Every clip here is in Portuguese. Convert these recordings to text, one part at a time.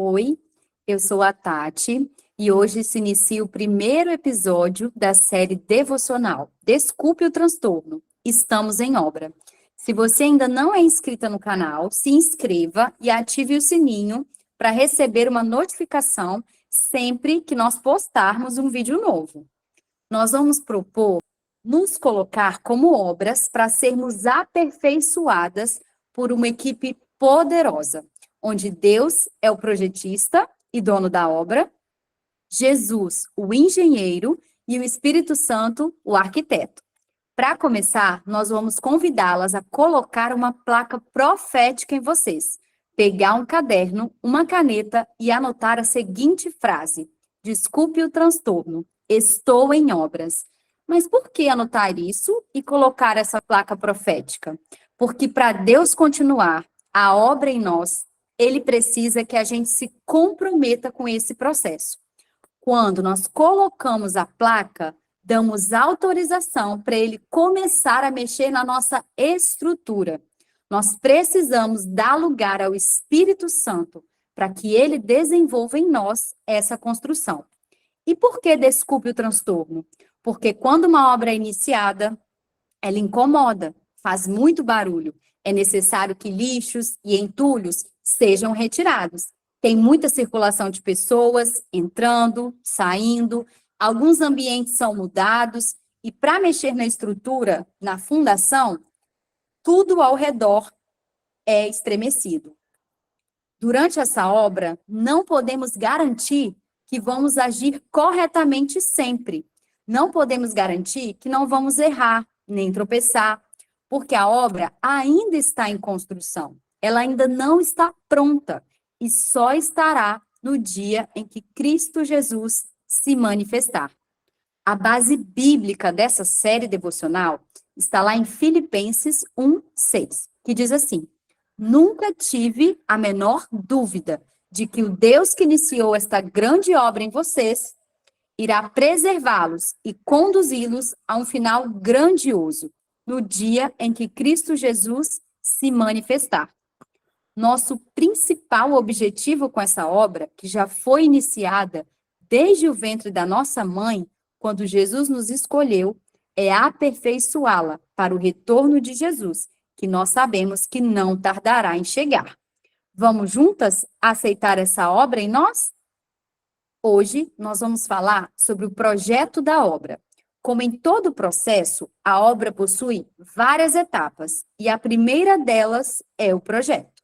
Oi, eu sou a Tati e hoje se inicia o primeiro episódio da série devocional Desculpe o Transtorno. Estamos em obra. Se você ainda não é inscrita no canal, se inscreva e ative o sininho para receber uma notificação sempre que nós postarmos um vídeo novo. Nós vamos propor nos colocar como obras para sermos aperfeiçoadas por uma equipe poderosa, onde Deus é o projetista e dono da obra, Jesus, o engenheiro, e o Espírito Santo, o arquiteto. Para começar, nós vamos convidá-las a colocar uma placa profética em vocês, pegar um caderno, uma caneta e anotar a seguinte frase: desculpe o transtorno, estou em obras. Mas por que anotar isso e colocar essa placa profética? Porque para Deus continuar a obra em nós, Ele precisa que a gente se comprometa com esse processo. Quando nós colocamos a placa, damos autorização para ele começar a mexer na nossa estrutura. Nós precisamos dar lugar ao Espírito Santo para que ele desenvolva em nós essa construção. E por que desculpe o transtorno? Porque quando uma obra é iniciada, ela incomoda, faz muito barulho. É necessário que lixos e entulhos sejam retirados. Tem muita circulação de pessoas entrando, saindo, alguns ambientes são mudados, e para mexer na estrutura, na fundação, tudo ao redor é estremecido. Durante essa obra, não podemos garantir que vamos agir corretamente sempre. Não podemos garantir que não vamos errar, nem tropeçar, porque a obra ainda está em construção. Ela ainda não está pronta e só estará no dia em que Cristo Jesus se manifestar. A base bíblica dessa série devocional está lá em Filipenses 1:6, que diz assim: nunca tive a menor dúvida de que o Deus que iniciou esta grande obra em vocês irá preservá-los e conduzi-los a um final grandioso, no dia em que Cristo Jesus se manifestar. Nosso principal objetivo com essa obra, que já foi iniciada desde o ventre da nossa mãe, quando Jesus nos escolheu, é aperfeiçoá-la para o retorno de Jesus, que nós sabemos que não tardará em chegar. Vamos juntas aceitar essa obra em nós? Hoje, nós vamos falar sobre o projeto da obra. Como em todo o processo, a obra possui várias etapas, e a primeira delas é o projeto.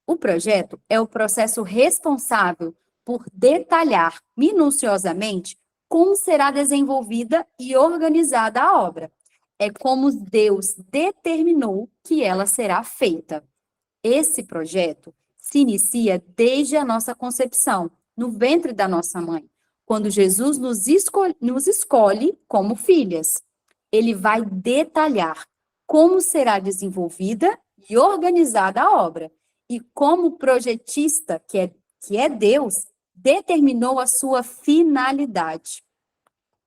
O projeto é o processo responsável por detalhar minuciosamente como será desenvolvida e organizada a obra. É como Deus determinou que ela será feita. Esse projeto se inicia desde a nossa concepção, no ventre da nossa mãe, quando Jesus nos escolhe como filhas. Ele vai detalhar como será desenvolvida e organizada a obra, e como o projetista, que é Deus, determinou a sua finalidade.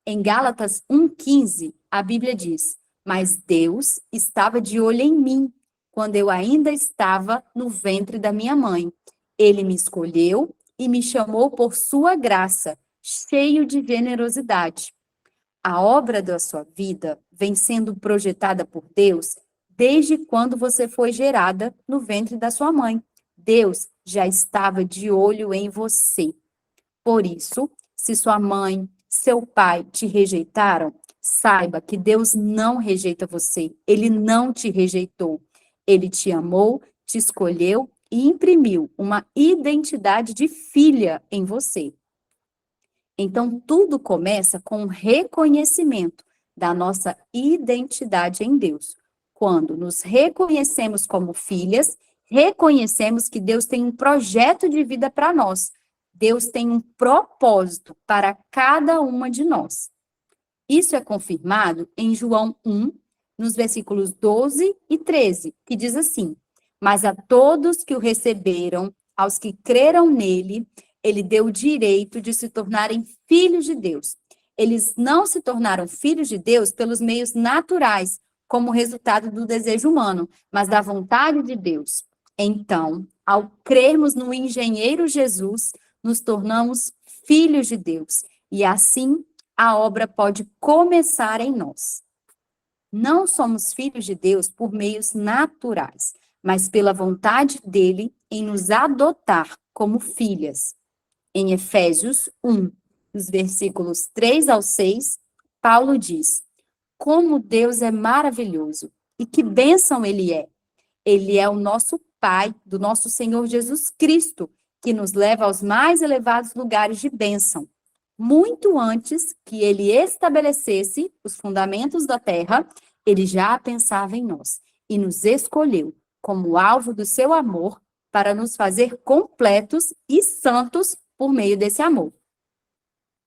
Em Gálatas 1:15, a Bíblia diz: mas Deus estava de olho em mim, quando eu ainda estava no ventre da minha mãe. Ele me escolheu e me chamou por sua graça, cheio de generosidade. A obra da sua vida vem sendo projetada por Deus desde quando você foi gerada no ventre da sua mãe. Deus já estava de olho em você. Por isso, se sua mãe, seu pai te rejeitaram, saiba que Deus não rejeita você. Ele não te rejeitou. Ele te amou, te escolheu e imprimiu uma identidade de filha em você. Então, tudo começa com o reconhecimento da nossa identidade em Deus. Quando nos reconhecemos como filhas, reconhecemos que Deus tem um projeto de vida para nós. Deus tem um propósito para cada uma de nós. Isso é confirmado em João 1, nos versículos 12 e 13, que diz assim: mas a todos que o receberam, aos que creram nele, ele deu o direito de se tornarem filhos de Deus. Eles não se tornaram filhos de Deus pelos meios naturais, como resultado do desejo humano, mas da vontade de Deus. Então, Ao crermos no engenheiro Jesus, nos tornamos filhos de Deus. E assim, a obra pode começar em nós. Não somos filhos de Deus por meios naturais, mas pela vontade dele em nos adotar como filhas. Em Efésios 1, nos versículos 3 ao 6, Paulo diz: como Deus é maravilhoso e que bênção ele é. Ele é o nosso Pai, do nosso Senhor Jesus Cristo, que nos leva aos mais elevados lugares de bênção. Muito antes que ele estabelecesse os fundamentos da terra, ele já pensava em nós e nos escolheu como alvo do seu amor para nos fazer completos e santos por meio desse amor.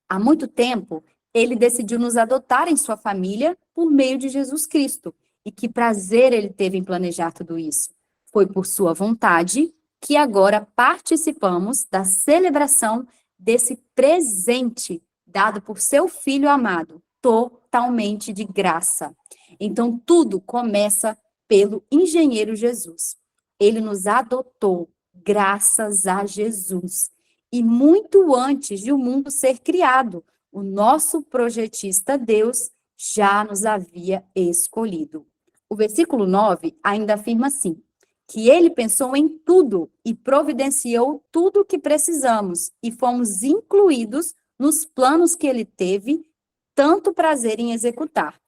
Há muito tempo, ele decidiu nos adotar em sua família por meio de Jesus Cristo. E que prazer ele teve em planejar tudo isso. Foi por sua vontade que agora participamos da celebração desse presente dado por seu Filho amado, totalmente de graça. Então, tudo começa pelo engenheiro Jesus. Ele nos adotou graças a Jesus. E muito antes de o mundo ser criado, o nosso projetista Deus já nos havia escolhido. O versículo 9 ainda afirma assim, que ele pensou em tudo e providenciou tudo o que precisamos e fomos incluídos nos planos que ele teve tanto prazer em executar.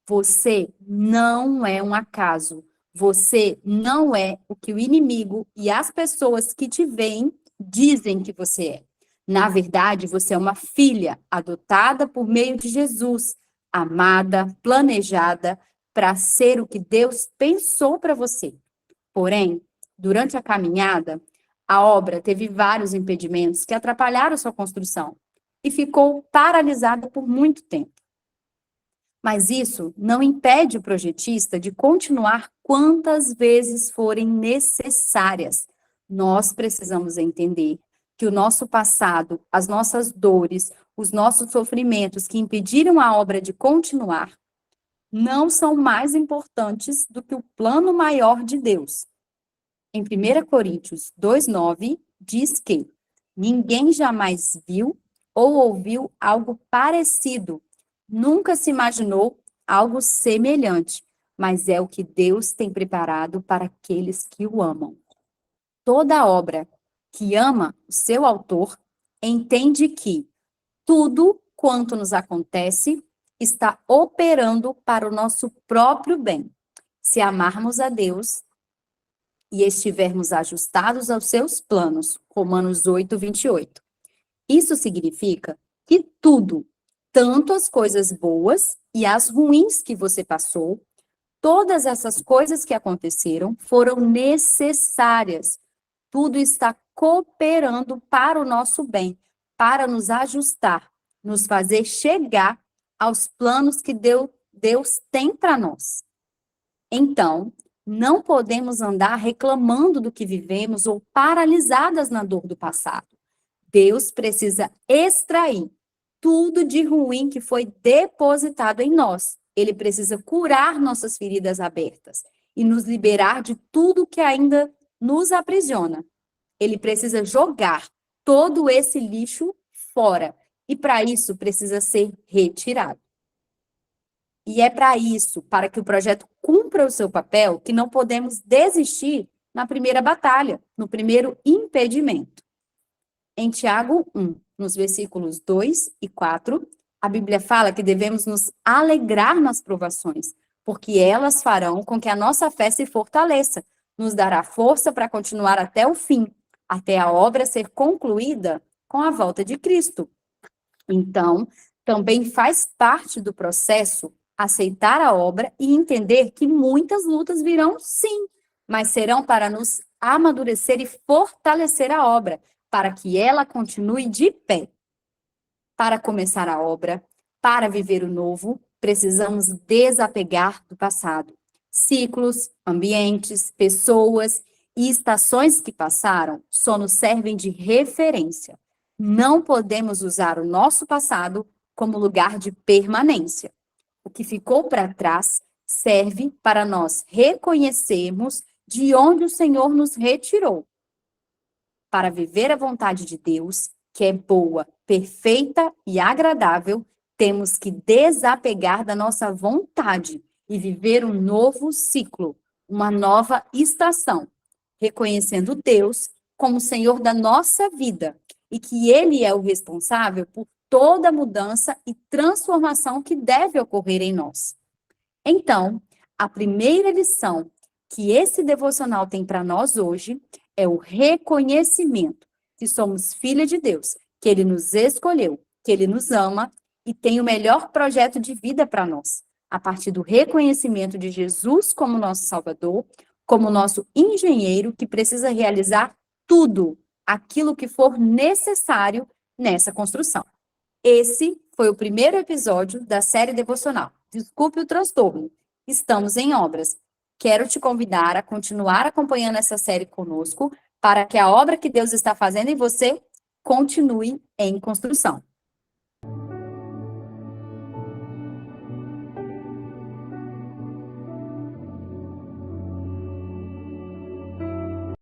Você não é um acaso. Você não é o que o inimigo e as pessoas que te veem dizem que você é. Na verdade, você é uma filha adotada por meio de Jesus, amada, planejada para ser o que Deus pensou para você. Porém, durante a caminhada, a obra teve vários impedimentos que atrapalharam sua construção e ficou paralisada por muito tempo. Mas isso não impede o projetista de continuar quantas vezes forem necessárias. Nós precisamos entender que o nosso passado, as nossas dores, os nossos sofrimentos que impediram a obra de continuar, não são mais importantes do que o plano maior de Deus. Em 1 Coríntios 2:9, diz que ninguém jamais viu ou ouviu algo parecido, nunca se imaginou algo semelhante, mas é o que Deus tem preparado para aqueles que o amam. Toda obra que ama o seu autor entende que tudo quanto nos acontece está operando para o nosso próprio bem. Se amarmos a Deus e estivermos ajustados aos seus planos, Romanos 8:28. Isso significa que tudo, tanto as coisas boas e as ruins que você passou, todas essas coisas que aconteceram foram necessárias. Tudo está cooperando para o nosso bem, para nos ajustar, nos fazer chegar aos planos que Deus tem para nós. Então, não podemos andar reclamando do que vivemos ou paralisadas na dor do passado. Deus precisa extrair tudo de ruim que foi depositado em nós. Ele precisa curar nossas feridas abertas e nos liberar de tudo que ainda nos aprisiona. Ele precisa jogar todo esse lixo fora e para isso precisa ser retirado. E é para isso, para que o projeto cumpra o seu papel, que não podemos desistir na primeira batalha, no primeiro impedimento. Em Tiago 1, nos versículos 2 e 4, a Bíblia fala que devemos nos alegrar nas provações, porque elas farão com que a nossa fé se fortaleça, nos dará força para continuar até o fim, até a obra ser concluída com a volta de Cristo. Então, também faz parte do processo aceitar a obra e entender que muitas lutas virão, sim, mas serão para nos amadurecer e fortalecer a obra, para que ela continue de pé. Para começar a obra, para viver o novo, precisamos desapegar do passado. Ciclos, ambientes, pessoas e estações que passaram só nos servem de referência. Não podemos usar o nosso passado como lugar de permanência. O que ficou para trás serve para nós reconhecermos de onde o Senhor nos retirou, para viver a vontade de Deus, que é boa, perfeita e agradável. Temos que desapegar da nossa vontade e viver um novo ciclo, uma nova estação, reconhecendo Deus como Senhor da nossa vida e que Ele é o responsável por toda mudança e transformação que deve ocorrer em nós. Então, a primeira lição que esse devocional tem para nós hoje é o reconhecimento que somos filha de Deus, que Ele nos escolheu, que Ele nos ama e tem o melhor projeto de vida para nós, a partir do reconhecimento de Jesus como nosso Salvador, como nosso engenheiro que precisa realizar tudo aquilo que for necessário nessa construção. Esse foi o primeiro episódio da série devocional. Desculpe o transtorno. Estamos em obras. Quero te convidar a continuar acompanhando essa série conosco para que a obra que Deus está fazendo em você continue em construção.